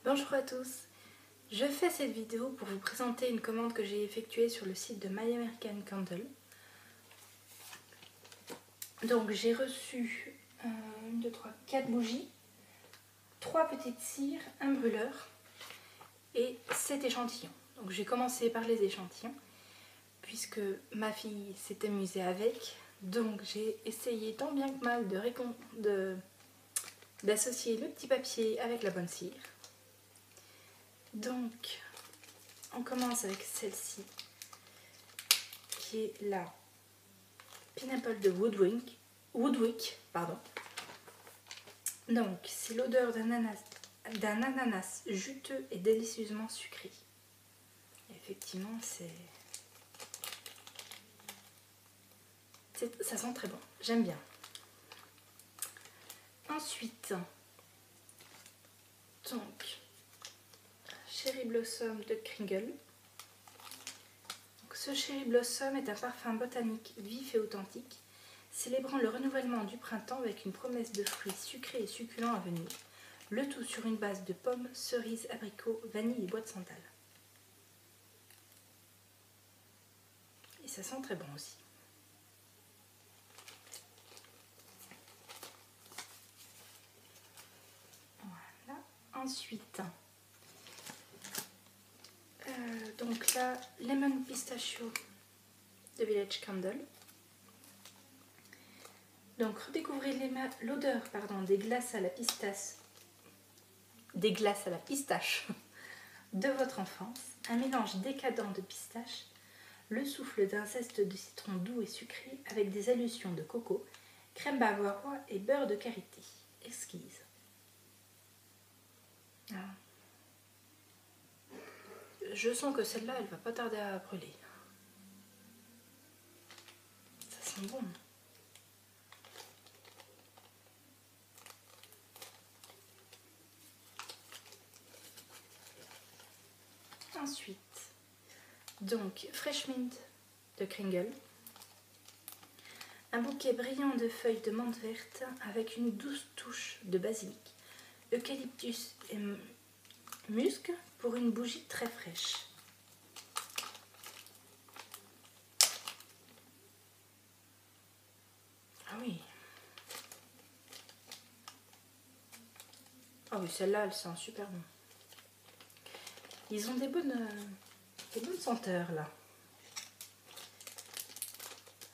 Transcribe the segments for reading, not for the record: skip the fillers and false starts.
Bonjour à tous, je fais cette vidéo pour vous présenter une commande que j'ai effectuée sur le site de My American Candle. Donc j'ai reçu 1, 2, 3, 4 bougies, 3 petites cires, un brûleur et 7 échantillons. Donc j'ai commencé par les échantillons puisque ma fille s'est amusée avec. Donc j'ai essayé tant bien que mal d'associer le petit papier avec la bonne cire. Donc, on commence avec celle-ci, qui est la Pineapple de Woodwick. Donc, c'est l'odeur d'un ananas juteux et délicieusement sucré. Et effectivement, ça sent très bon, j'aime bien. Ensuite, donc, Cherry Blossom de Kringle. Donc, ce Cherry Blossom est un parfum botanique vif et authentique, célébrant le renouvellement du printemps avec une promesse de fruits sucrés et succulents à venir, le tout sur une base de pommes, cerises, abricots, vanille et bois de santal. Et ça sent très bon aussi. Voilà. Ensuite, donc là, Lemon Pistachio de Village Candle. Donc redécouvrez l'odeur des glaces à la pistache de votre enfance. Un mélange décadent de pistache, le souffle d'un zeste de citron doux et sucré avec des allusions de coco, crème bavarois et beurre de karité. Exquise. Ah. Je sens que celle-là, elle va pas tarder à brûler. Ça sent bon. Ensuite, donc Fresh Mint de Kringle. Un bouquet brillant de feuilles de menthe verte avec une douce touche de basilic, eucalyptus et musc pour une bougie très fraîche. Ah oui. Ah oui, celle-là, elle sent super bon. Ils ont des bonnes senteurs là.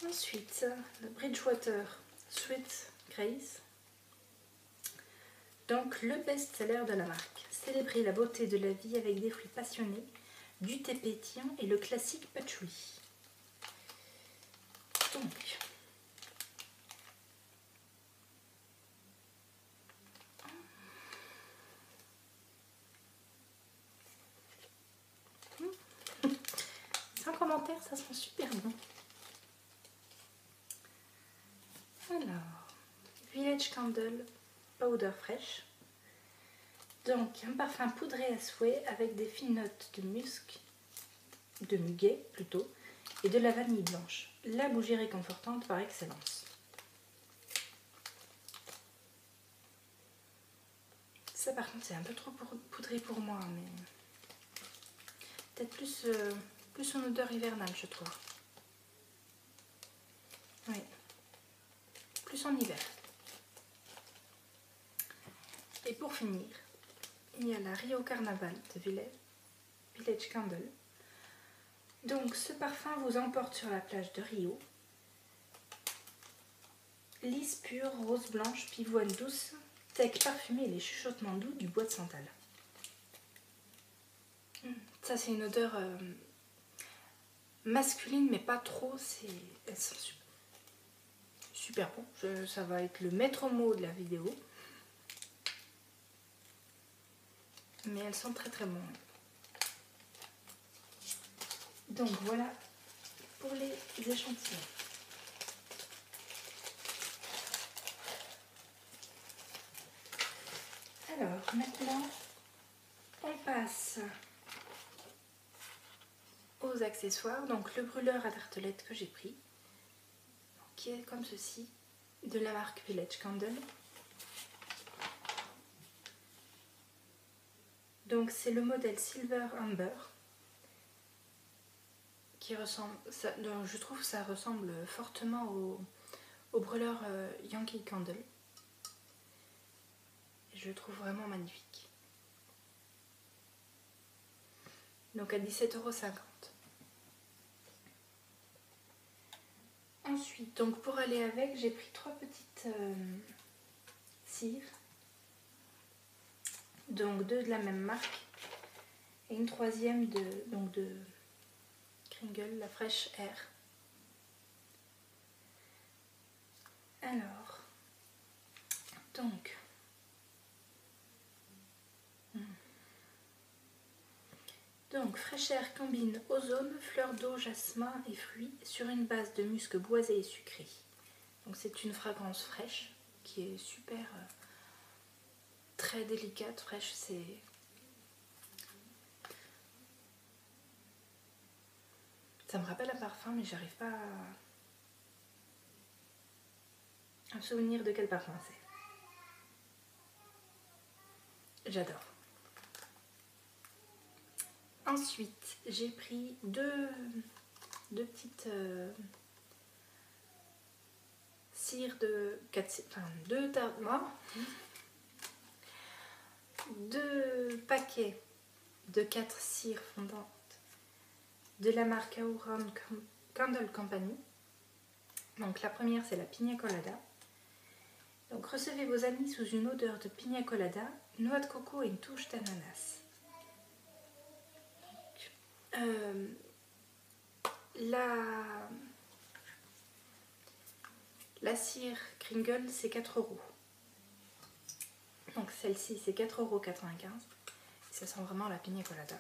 Ensuite, le Bridgewater Sweet Grace. Donc, le best-seller de la marque. Célébrer la beauté de la vie avec des fruits passionnés, du thé pétillant et le classique patchouli. Donc, sans commentaire, ça sent super bon. Alors, Village Candle Powder Fresh. Donc, un parfum poudré à souhait avec des fines notes de muguet plutôt, et de la vanille blanche. La bougie réconfortante par excellence. Ça par contre c'est un peu trop poudré pour moi, mais peut-être plus en odeur hivernale je trouve. Oui, plus en hiver. Et pour finir, il y a la Rio Carnaval de Village Candle. Donc ce parfum vous emporte sur la plage de Rio. Lisse pure, rose blanche, pivoine douce, teck parfumé et les chuchotements doux du bois de santal. Ça c'est une odeur masculine mais pas trop, elles sont super bon. Ça va être le maître mot de la vidéo. Mais elles sont très bon. Donc voilà pour les échantillons. Alors maintenant on passe aux accessoires. Donc le brûleur à tartelette que j'ai pris, qui est comme ceci, de la marque Village Candle. Donc c'est le modèle Silver Amber qui ressemble, donc je trouve que ça ressemble fortement au brûleur Yankee Candle. Je le trouve vraiment magnifique. Donc à 17,50 €. Ensuite, donc pour aller avec, j'ai pris 3 petites cires. Donc 2 de la même marque. Et une troisième de Kringle, la Fresh Air. Alors, donc... Donc, Fresh Air combine ozone, fleurs d'eau, jasmin et fruits sur une base de musc boisé et sucré. Donc, c'est une fragrance fraîche qui est super, très délicate. Fraîche, c'est... Ça me rappelle un parfum, mais j'arrive pas à me souvenir de quel parfum c'est. J'adore. Ensuite, j'ai pris deux petites cires de 4, enfin deux paquets de 4 cires fondantes de la marque Auron Candle Company. Donc la première c'est la Pina Colada. Donc recevez vos amis sous une odeur de Pina Colada, noix de coco et une touche d'ananas. La cire Kringle c'est 4 €. Donc celle-ci c'est 4,95 €. Ça sent vraiment la Pina Colada.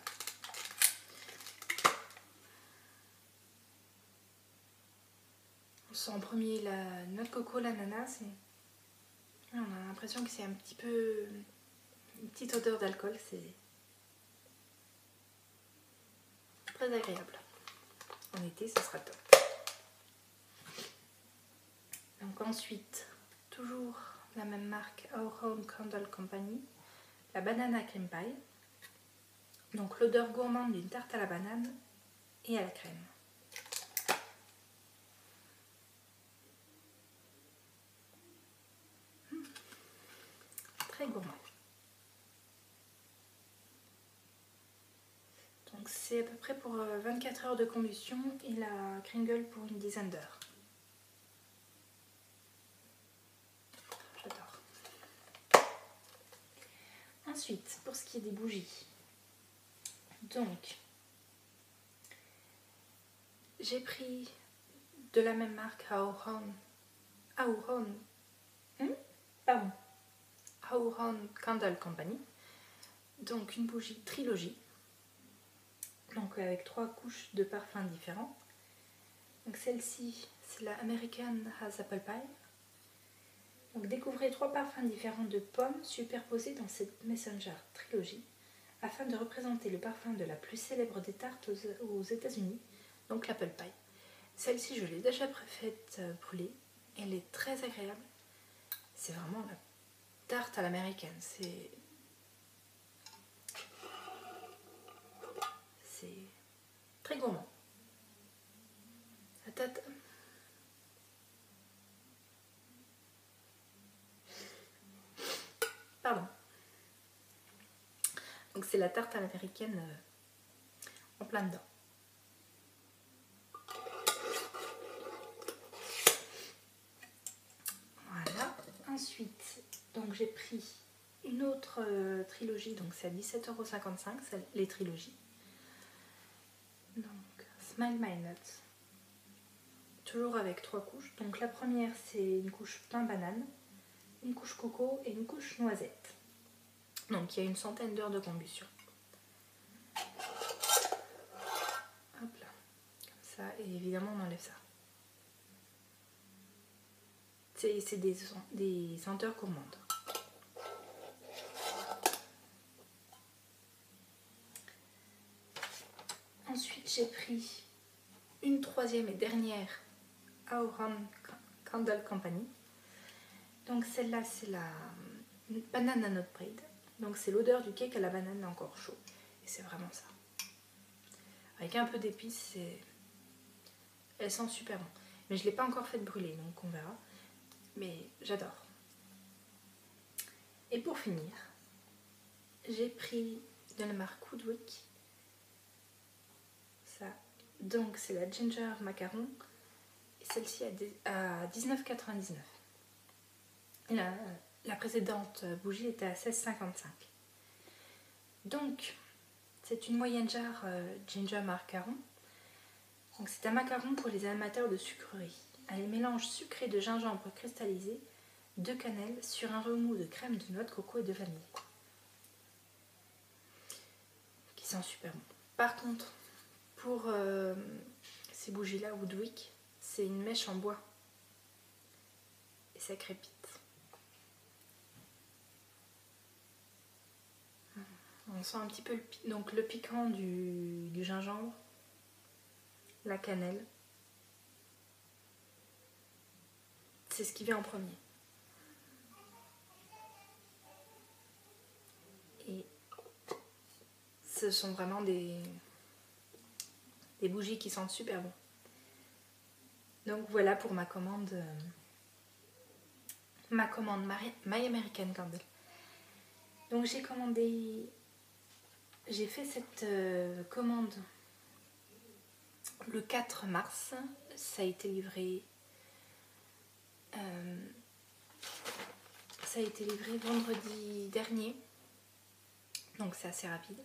On sent en premier la noix de coco, l'ananas et on a l'impression que c'est un petit peu une petite odeur d'alcool. C'est très agréable. En été, ce sera top. Donc ensuite, toujours la même marque, Auron Candle Company, la Banana Cream Pie. Donc l'odeur gourmande d'une tarte à la banane et à la crème. Très gourmand. Donc c'est à peu près pour 24 heures de combustion et la Kringle pour une dizaine d'heures. J'adore. Ensuite, pour ce qui est des bougies, donc j'ai pris de la même marque Auron Candle Company, donc une bougie trilogie, donc avec 3 couches de parfums différents. Donc celle-ci c'est la American Has Apple Pie. Donc découvrez 3 parfums différents de pommes superposés dans cette Messenger trilogie afin de représenter le parfum de la plus célèbre des tartes aux États-Unis, donc l'Apple Pie. Celle-ci je l'ai déjà faite brûler, elle est très agréable. C'est vraiment la tarte à l'américaine, c'est très gourmand. La tarte... Pardon. Donc c'est la tarte à l'américaine en plein dedans. Voilà. Ensuite, donc j'ai pris une autre trilogie, donc c'est à 17,55 €, les trilogies. Donc Smile My Nuts. Toujours avec 3 couches. Donc la première c'est une couche pain banane, une couche coco et une couche noisette. Donc il y a une centaine d'heures de combustion. Hop là, comme ça, et évidemment on enlève ça. C'est des senteurs gourmandes. Ensuite j'ai pris une troisième et dernière Auron Candle Company. Donc celle-là c'est la Banana Nut Bread. Donc c'est l'odeur du cake à la banane encore chaud. Et c'est vraiment ça. Avec un peu d'épices, elle sent super bon. Mais je ne l'ai pas encore fait brûler, donc on verra. Mais j'adore. Et pour finir, j'ai pris de la marque Woodwick. Ça. Donc c'est la Ginger Macaron. Et celle-ci à 19,99. Et la précédente bougie était à 16,55. Donc, c'est une moyenne jarre Ginger Macaron. Donc c'est un macaron pour les amateurs de sucreries. Un mélange sucré de gingembre cristallisé, de cannelle sur un remous de crème de noix de coco et de vanille. Qui sent super bon. Par contre, pour ces bougies-là, Woodwick, c'est une mèche en bois. Et ça crépite. On sent un petit peu le piquant du gingembre, la cannelle. C'est ce qui vient en premier. Et ce sont vraiment des bougies qui sentent super bon. Donc voilà pour ma commande My American Candle. Donc j'ai fait cette commande le 4 mars. Ça a été livré vendredi dernier. Donc c'est assez rapide.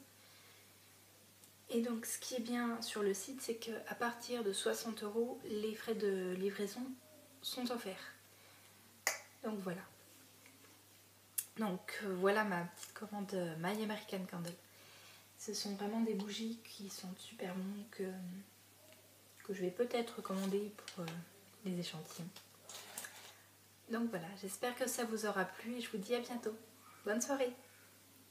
Et donc ce qui est bien sur le site, c'est qu'à partir de 60 €, les frais de livraison sont offerts. Donc voilà. Donc voilà ma petite commande My American Candle. Ce sont vraiment des bougies qui sont super bonnes que je vais peut-être commander pour les échantillons. Donc voilà, j'espère que ça vous aura plu et je vous dis à bientôt. Bonne soirée!